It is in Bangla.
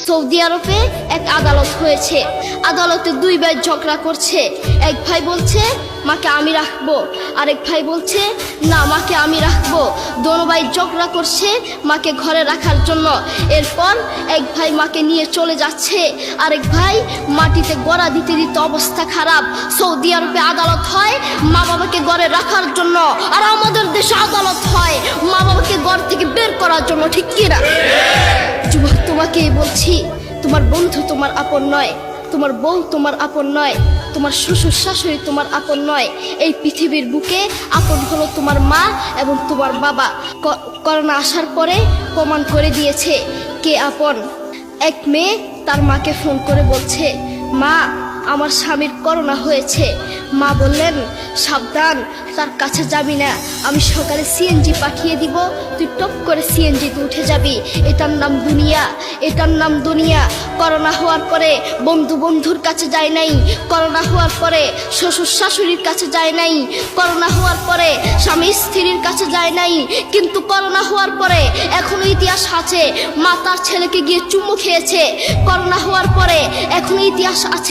সৌদি আরবে এক আদালত হয়েছে। আদালতে দুই ভাই ঝগড়া করছে। এক ভাই বলছে মাকে আমি রাখবো, আরেক ভাই বলছে না মাকে আমি রাখবো। দোনো ভাই ঝগড়া করছে মাকে ঘরে রাখার জন্য। এরপর এক ভাই মাকে নিয়ে চলে যাচ্ছে, আরেক ভাই মাটিতে গড়া দিতে দিতে অবস্থা খারাপ। সৌদি আরবে আদালত হয় মা বাবাকে ঘরে রাখার জন্য, আর আমাদের দেশে আদালত হয় মা বাবাকে ঘর থেকে বের করার জন্য। ঠিক কিনা? যুবক, তোমাকেই বলছি, তোমার বন্ধু তোমার আপন নয়, তোমার বউ তোমার আপন নয়, তোমার শ্বশুর শাশুড়ি তোমার আপন নয়। এই পৃথিবীর বুকে আপন হলো তোমার মা এবং তোমার বাবা। করোনা আসার পরে প্রমাণ করে দিয়েছে কে আপন। এক মেয়ে তার মাকে ফোন করে বলছে, মা আমার স্বামীর করোনা হয়েছে। মা বললেন সাবধান, তার কাছে যাবি না, আমি সকালে সিএনজি পাঠিয়ে দিব, তুই টপ করে সিএনজিতে উঠে যাবি। এটার নাম দুনিয়া, এটার নাম দুনিয়া। করোনা হওয়ার পরে বন্ধু বন্ধুর কাছে যায় নাই, করোনা হওয়ার পরে শ্বশুর শাশুড়ির কাছে যায় নাই, করোনা হওয়ার পরে স্বামী স্ত্রীর কাছে যায় নাই। কিন্তু করোনা হওয়ার পরে এখনো ইতিহাস আছে, মা তার ছেলেকে গিয়ে চুমু খেয়েছে। করোনা হওয়ার পরে এখনো ইতিহাস আছে।